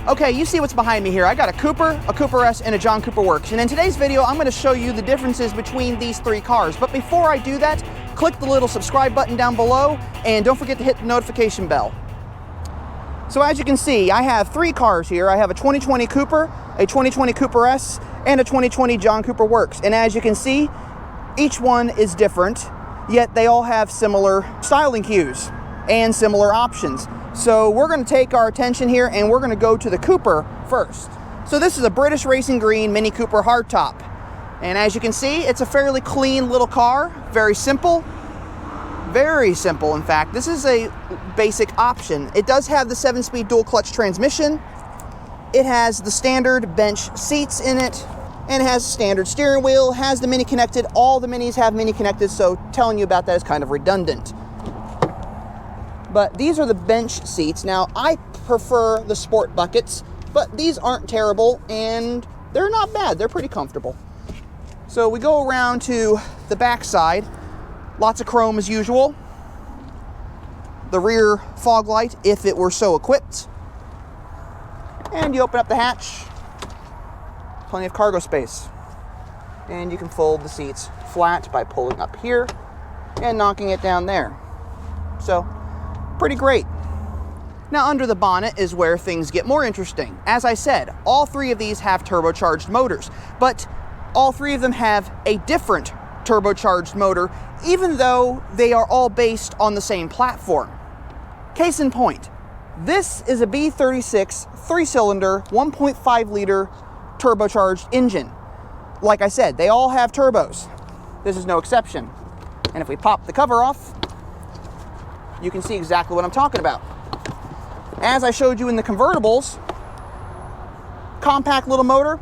Okay, you see what's behind me here. I got a Cooper S, and a John Cooper Works. And in today's video, I'm gonna show you the differences between these three cars. But before I do that, click the little subscribe button down below, and don't forget to hit the notification bell. So as you can see, I have three cars here. I have a 2020 Cooper, a 2020 Cooper S, and a 2020 John Cooper Works. And as you can see, each one is different, yet they all have similar styling cues and similar options. So we're going to take our attention here and we're going to go to the Cooper first. So this is a British Racing Green Mini Cooper Hardtop. And as you can see, it's a fairly clean little car, very simple. Very simple, in fact. This is a basic option. It does have the 7-speed dual clutch transmission. It has the standard bench seats in it, and it has a standard steering wheel, has the Mini connected. All the Minis have Mini connected, so telling you about that is kind of redundant. But these are the bench seats. Now, I prefer the sport buckets, but these aren't terrible, and they're not bad. They're pretty comfortable. So we go around to the back side. Lots of chrome as usual. The rear fog light, if it were so equipped. And you open up the hatch. Plenty of cargo space. And you can fold the seats flat by pulling up here and knocking it down there. So, pretty great. Now under the bonnet is where things get more interesting. As I said, all three of these have turbocharged motors, but all three of them have a different turbocharged motor, even though they are all based on the same platform. Case in point, this is a B36 3-cylinder 1.5 liter turbocharged engine. Like I said, they all have turbos. This is no exception. And if we pop the cover off, you can see exactly what I'm talking about. As I showed you in the convertibles, compact little motor,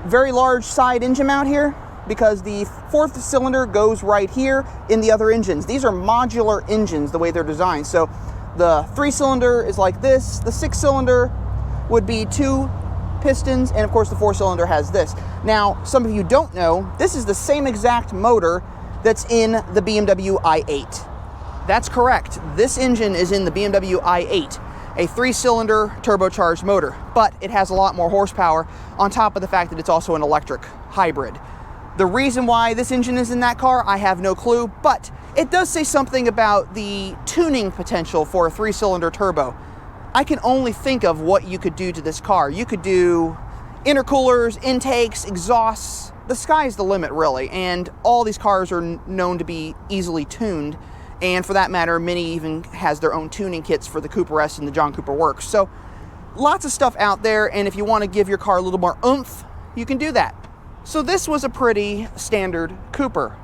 very large side engine mount here, because the 4th cylinder goes right here in the other engines. These are modular engines, the way they're designed. So the 3-cylinder is like this, the 6-cylinder would be 2 pistons, and of course the 4-cylinder has this. Now, some of you don't know, this is the same exact motor that's in the BMW i8. That's correct. This engine is in the BMW i8, a 3-cylinder turbocharged motor, but it has a lot more horsepower on top of the fact that it's also an electric hybrid. The reason why this engine is in that car, I have no clue, but it does say something about the tuning potential for a 3-cylinder turbo. I can only think of what you could do to this car. You could do intercoolers, intakes, exhausts. The sky's the limit, really, and all these cars are known to be easily tuned. And for that matter, Mini even has their own tuning kits for the Cooper S and the John Cooper Works. So lots of stuff out there, and if you want to give your car a little more oomph, you can do that. So this was a pretty standard Cooper.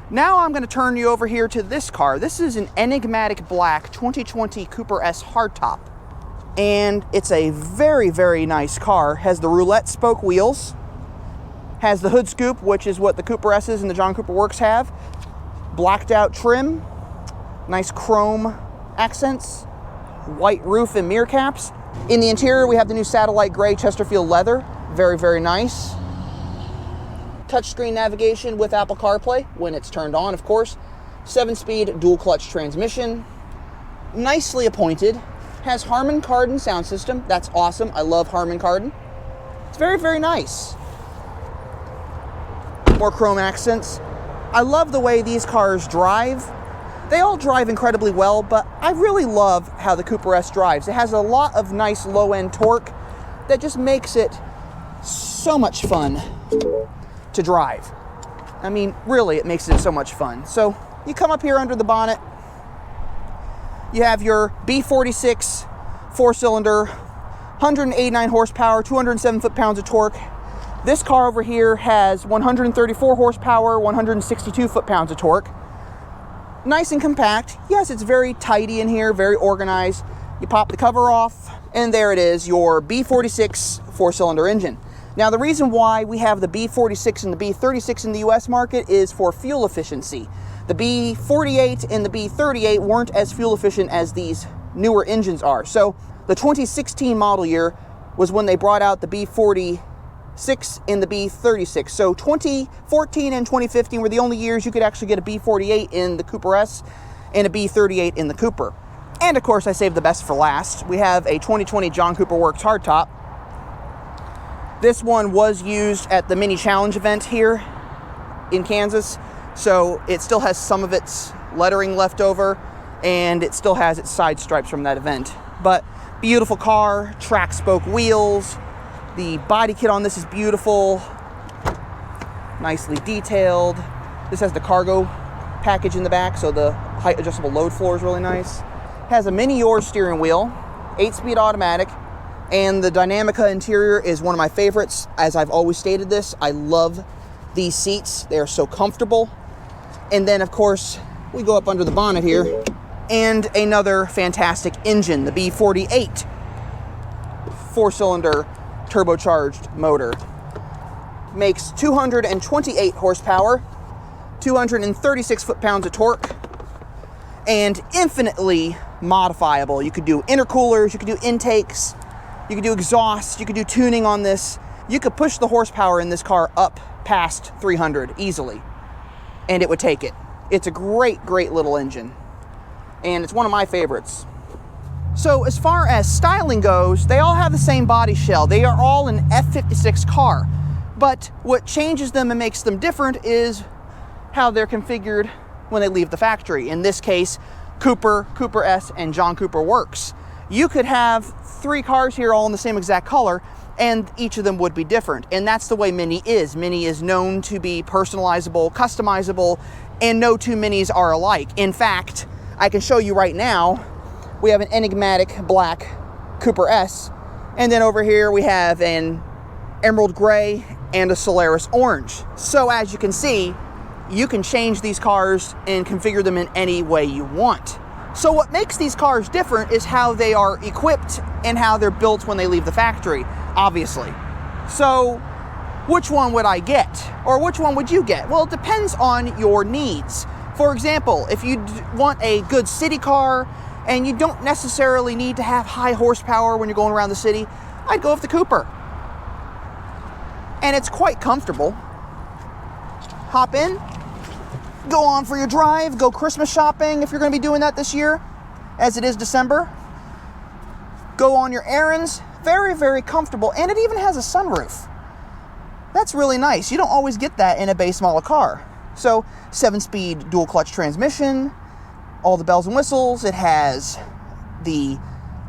Now I'm going to turn you over here to this car. This is an enigmatic black 2020 Cooper S Hardtop. And it's a very, very nice car. Has the roulette spoke wheels. Has the hood scoop, which is what the Cooper S's and the John Cooper Works have. Blacked out trim. Nice chrome accents. White roof and mirror caps. In the interior, we have the new satellite gray Chesterfield leather. Very, very nice. Touchscreen navigation with Apple CarPlay, when it's turned on, of course. 7-speed dual clutch transmission. Nicely appointed. Has Harman Kardon sound system. That's awesome. I love Harman Kardon. It's very, very nice. More chrome accents. I love the way these cars drive. They all drive incredibly well, but I really love how the Cooper S drives. It has a lot of nice low-end torque that just makes it so much fun to drive. I mean, really, it makes it so much fun. So you come up here under the bonnet, you have your B46 4-cylinder, 189 horsepower, 207 foot-pounds of torque. This car over here has 134 horsepower, 162 foot-pounds of torque. Nice and compact. Yes, it's very tidy in here, very organized. You pop the cover off, and there it is, your B46 4-cylinder engine. Now, the reason why we have the B46 and the B36 in the US market is for fuel efficiency. The B48 and the B38 weren't as fuel efficient as these newer engines are. So the 2016 model year was when they brought out the B46 and the B36. So 2014 and 2015 were the only years you could actually get a B48 in the Cooper S and a B38 in the Cooper. And of course, I saved the best for last. We have a 2020 John Cooper Works hardtop. This one was used at the mini challenge event here in Kansas, so it still has some of its lettering left over, and it still has its side stripes from that event. But beautiful car, track spoke wheels. The body kit on this is beautiful, nicely detailed. This has the cargo package in the back, so the height adjustable load floor is really nice. Has a mini yaw steering wheel, 8-speed automatic, and the Dynamica interior is one of my favorites. As I've always stated this, I love these seats. They are so comfortable. And then, of course, we go up under the bonnet here, and another fantastic engine, the B48 4-cylinder turbocharged motor. Makes 228 horsepower, 236 foot-pounds of torque, and infinitely modifiable. You could do intercoolers, you could do intakes, you could do exhaust, you could do tuning on this. You could push the horsepower in this car up past 300 easily, and it would take it. It's a great, great little engine, and it's one of my favorites. So as far as styling goes, they all have the same body shell. They are all an F56 car, but what changes them and makes them different is how they're configured when they leave the factory. In this case, Cooper, Cooper S, and John Cooper Works. You could have 3 cars here all in the same exact color, and each of them would be different. And that's the way Mini is. Mini is known to be personalizable, customizable, and no two Minis are alike. In fact, I can show you right now, we have an enigmatic black Cooper S, and then over here we have an emerald gray and a Solaris orange. So as you can see, you can change these cars and configure them in any way you want. So what makes these cars different is how they are equipped and how they're built when they leave the factory, obviously. So which one would I get? Or which one would you get? Well, it depends on your needs. For example, if you want a good city car and you don't necessarily need to have high horsepower when you're going around the city, I'd go with the Cooper. And it's quite comfortable. Hop in, go on for your drive, go Christmas shopping if you're going to be doing that this year, as it is December. Go on your errands. Very, very comfortable, and it even has a sunroof. That's really nice. You don't always get that in a base model car. So 7-speed dual clutch transmission, all the bells and whistles. It has the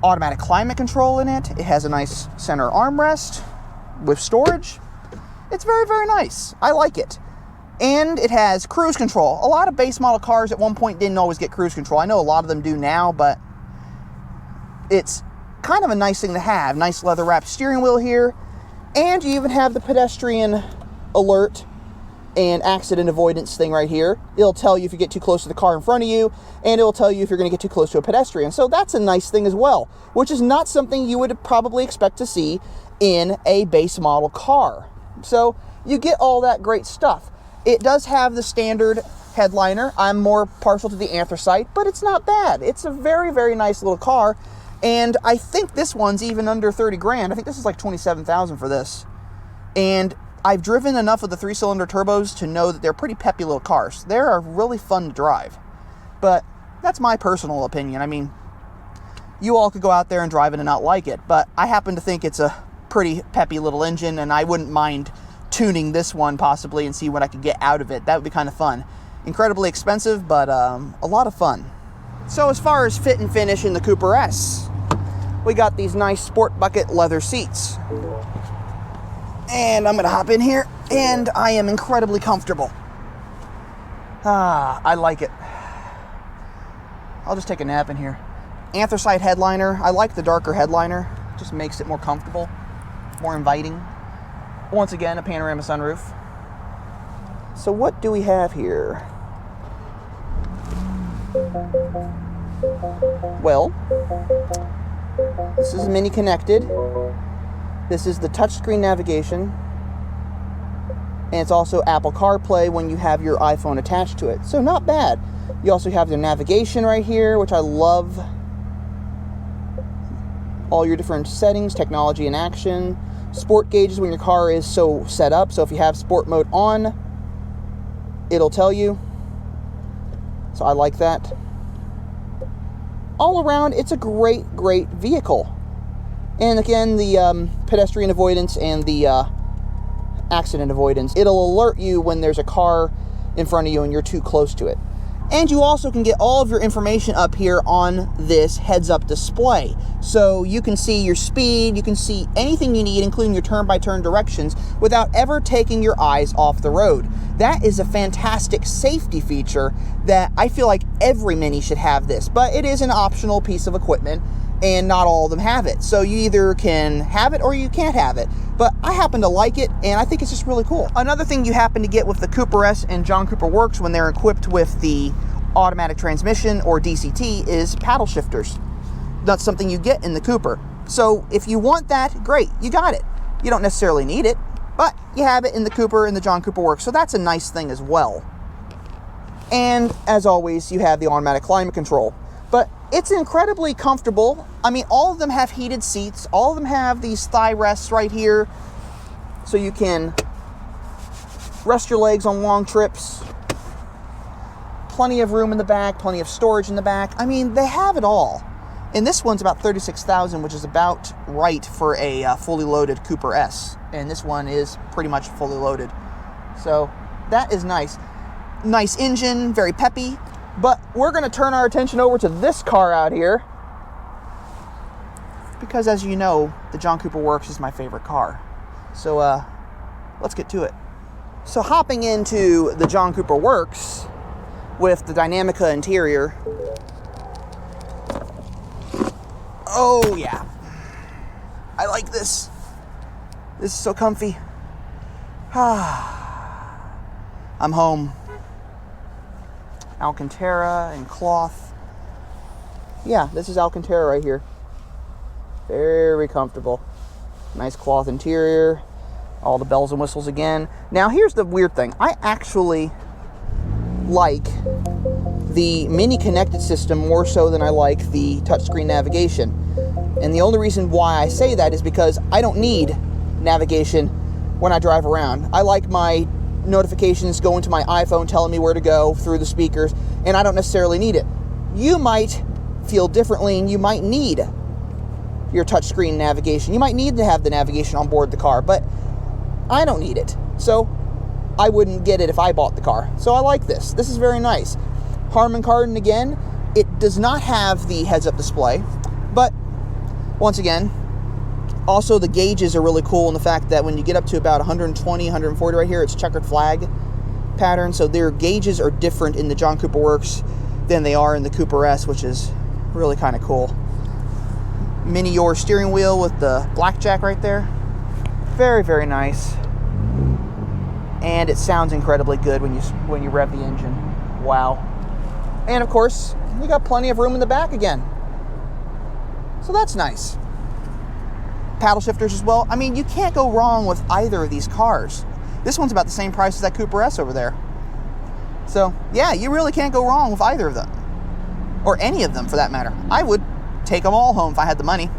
automatic climate control in it. It has a nice center armrest with storage. It's very, very nice. I like it. And it has cruise control. A lot of base model cars at one point didn't always get cruise control. I know a lot of them do now, but it's kind of a nice thing to have. Nice leather wrapped steering wheel here. And you even have the pedestrian alert and accident avoidance thing right here. It'll tell you if you get too close to the car in front of you, and it'll tell you if you're going to get too close to a pedestrian. So that's a nice thing as well, which is not something you would probably expect to see in a base model car. So you get all that great stuff. It does have the standard headliner. I'm more partial to the anthracite, but it's not bad. It's a very, very nice little car, and I think this one's even under 30 grand. I think this is like 27,000 for this. And I've driven enough of the 3-cylinder turbos to know that they're pretty peppy little cars. They are really fun to drive. But that's my personal opinion. I mean, you all could go out there and drive it and not like it, but I happen to think it's a pretty peppy little engine, and I wouldn't mind tuning this one possibly and see what I could get out of it. That would be kind of fun. Incredibly expensive, but a lot of fun. So as far as fit and finish in the Cooper S, we got these nice sport bucket leather seats. And I'm gonna hop in here, and I am incredibly comfortable. I like it. I'll just take a nap in here. Anthracite headliner. I like the darker headliner. It just makes it more comfortable, more inviting. Once again, a panorama sunroof. So what do we have here? Well, this is Mini connected. This is the touchscreen navigation, and it's also Apple CarPlay when you have your iPhone attached to it. So not bad. You also have the navigation right here, which I love. All your different settings, technology in action, sport gauges when your car is so set up. So if you have sport mode on, it'll tell you. So I like that. all around, it's a great vehicle. And again, the pedestrian avoidance and the accident avoidance, it'll alert you when there's a car in front of you and you're too close to it. And you also can get all of your information up here on this heads-up display. So you can see your speed, you can see anything you need, including your turn-by-turn directions, without ever taking your eyes off the road. That is a fantastic safety feature that I feel like every Mini should have this, but it is an optional piece of equipment, and not all of them have it. So you either can have it or you can't have it. But I happen to like it, and I think it's just really cool. Another thing you happen to get with the Cooper S and John Cooper Works when they're equipped with the automatic transmission or DCT is paddle shifters. That's something you get in the Cooper. So if you want that, great, you got it. You don't necessarily need it, but you have it in the Cooper and the John Cooper Works, so that's a nice thing as well. And as always, you have the automatic climate control. But it's incredibly comfortable. I mean, all of them have heated seats. All of them have these thigh rests right here, so you can rest your legs on long trips. Plenty of room in the back, plenty of storage in the back. I mean, they have it all. And this one's about $36,000, which is about right for a fully loaded Cooper S. And this one is pretty much fully loaded. So that is nice. Nice engine, very peppy. But we're going to turn our attention over to this car out here, because as you know, the John Cooper Works is my favorite car. So let's get to it. So hopping into the John Cooper Works with the Dynamica interior. Oh yeah, I like this. This is so comfy. I'm home. Alcantara and cloth. Yeah, this is Alcantara right here. Very comfortable. Nice cloth interior. All the bells and whistles again. Now here's the weird thing. I actually like the Mini connected system more so than I like the touchscreen navigation. And the only reason why I say that is because I don't need navigation when I drive around. I like my notifications going to my iPhone telling me where to go through the speakers, and I don't necessarily need it. You might feel differently, and you might need your touchscreen navigation. You might need to have the navigation on board the car, but I don't need it. So I wouldn't get it if I bought the car. So I like this. This is very nice. Harman Kardon again. It does not have the heads-up display, but once again, also the gauges are really cool in the fact that when you get up to about 120, 140 right here, it's checkered flag pattern. So their gauges are different in the John Cooper Works than they are in the Cooper S, which is really kind of cool. Mini Your steering wheel with the blackjack right there. Very, very nice. And it sounds incredibly good when you rev the engine. Wow. And of course, you got plenty of room in the back again. So that's nice. Paddle shifters as well. I mean, you can't go wrong with either of these cars. This one's about the same price as that Cooper S over there. So yeah, you really can't go wrong with either of them. Or any of them for that matter. I would take them all home if I had the money.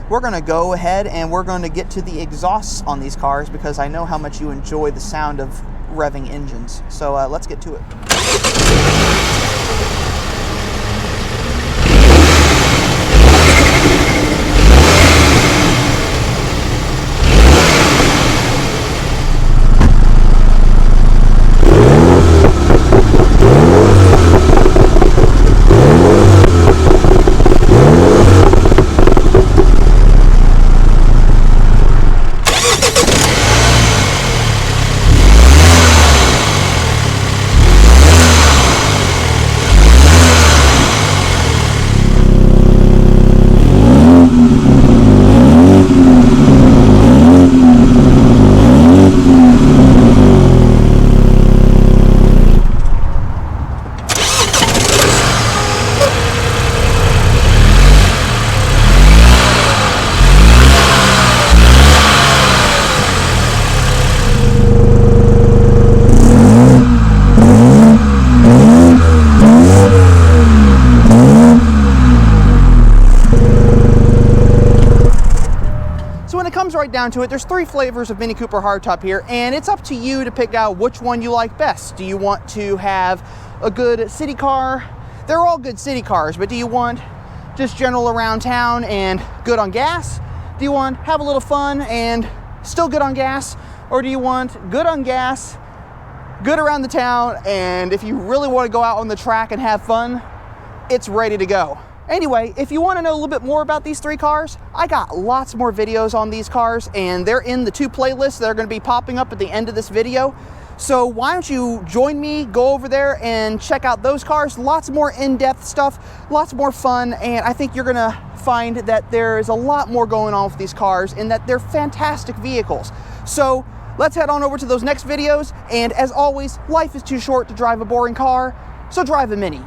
We're gonna go ahead and we're going to get to the exhausts on these cars because I know how much you enjoy the sound of revving engines. So let's get to it. Right down to it, there's 3 flavors of Mini Cooper Hardtop here, and it's up to you to pick out which one you like best. Do you want to have a good city car? They're all good city cars, but do you want just general around town and good on gas? Do you want have a little fun and still good on gas? Or do you want good on gas, good around the town, and if you really want to go out on the track and have fun, it's ready to go? Anyway, if you want to know a little bit more about these three cars, I got lots more videos on these cars, and they're in the two playlists that are going to be popping up at the end of this video. So why don't you join me, go over there and check out those cars. Lots more in-depth stuff, lots more fun, and I think you're going to find that there is a lot more going on with these cars and that they're fantastic vehicles. So let's head on over to those next videos, and as always, life is too short to drive a boring car, so drive a Mini.